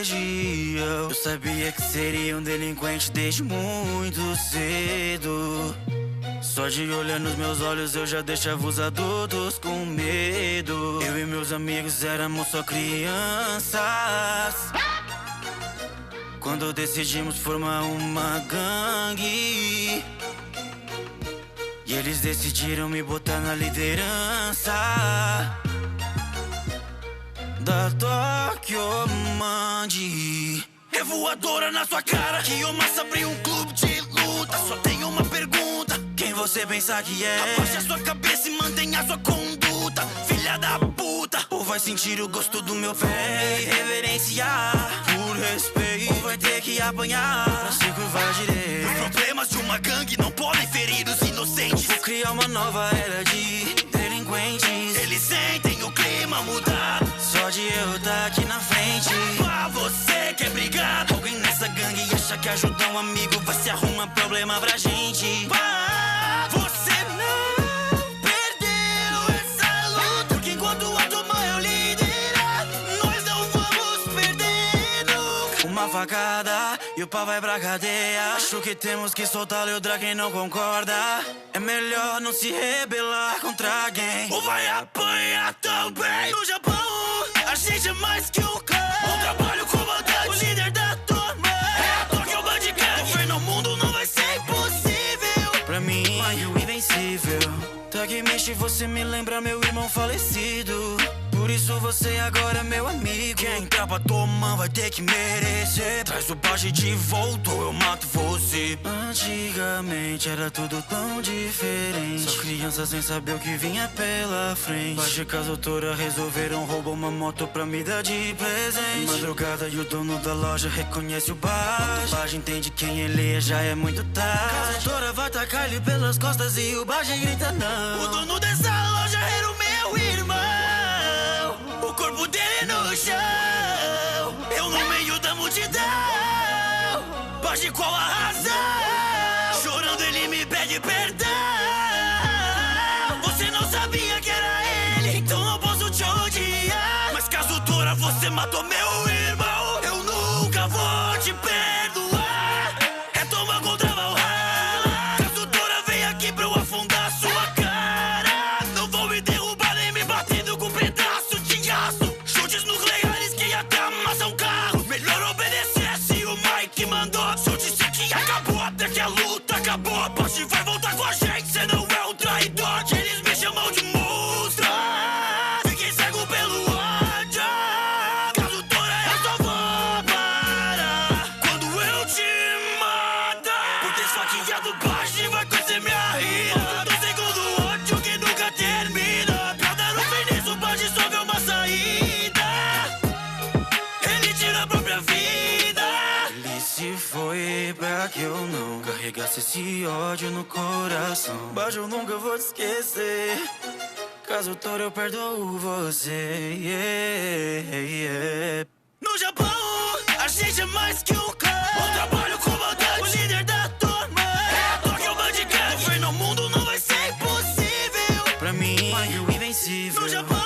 região. Eu sabia que seria um delinquente desde muito cedo. Só de olhar nos meus olhos eu já deixava os adultos com medo. Eu e meus amigos éramos só crianças quando decidimos formar uma gangue. E eles decidiram me botar na liderança da Tokyo Mandi. Revoadora na sua cara, que eu massa abri um clube de luta. Só tenho uma pergunta: quem você pensa que é? Abaixa sua cabeça e mantenha sua conduta, filha da puta. Ou vai sentir o gosto do meu pé e reverenciar por respeito, ou vai ter que apanhar pra se curvar direito. Os problemas de uma gangue não podem ferir os inocentes. Vou criar uma nova era de delinquentes. Eles sentem o clima mudar só de eu estar aqui na frente. Ah, você quer brigar? Alguém nessa gangue acha que ajuda um amigo vai se arrumar problema pra gente. Ah, você não perdeu essa luta, porque enquanto a tua mãe é o líder, nós não vamos perder nunca. Uma facada e o pau vai pra cadeia. Acho que temos que soltar Leodra quem não concorda. É melhor não se rebelar contra alguém, ou vai apanhar também. No Japão a gente é mais que um clã. Um trabalho comandante, o líder da turma é a Tokyo Mandi Gang. Governar o mundo não vai ser impossível. Pra mim, o invencível. Takemeshi, você me lembra meu irmão falecido. Por isso você agora é meu amigo. Quem entrar pra tomar vai ter que merecer. Traz o Baji de volta ou eu mato você. Antigamente era tudo tão diferente, só crianças sem saber o que vinha pela frente. Baji e Kazutora resolveram roubar uma moto pra me dar de presente. Madrugada e o dono da loja reconhece o Baji. Baji entende quem ele é, já é muito tarde. Kazutora vai tacar ele pelas costas e o Baji grita não. O dono dessa loja era o meu irmão. O corpo dele no chão, eu no meio da multidão. Baji, qual a razão? Chorando ele me pede perdão. Você não sabia que era ele, então não posso te odiar. Mas Kazutora, você matou meu irmão, eu nunca vou te perdoar. É tomar contra Valhalla. Kazutora, vem aqui pra eu afundar sua cara. Não vou me derrubar nem me batendo com pedaço de aço. Chutes nucleares que até amassam um carro. Melhor obedecer se o Mike mandou. Se eu disse que acabou, até que a luta acabou. A Baji vai voltar com a gente, cê não é um traidor. Eles me chamam de monstro, fiquei cego pelo ódio. Kazutora, eu só vou parar quando eu te matar. Por ter esfaqueado Baji vai conhecer minha rira. Do segundo ódio que nunca termina. Pra dar um fim nisso, Baji só vê uma saída. Ele tira a própria vida. Ele se foi pra que eu não carregasse esse ódio no coração. Baji, eu nunca vou te esquecer. Kazutora, eu perdoo você. No Japão a gente é mais que um clã. Um trabalho comandante, o líder da turma é a Tokyo Mandi Gang. Governar o mundo não vai ser impossível. Pra mim, o invencível. No Japão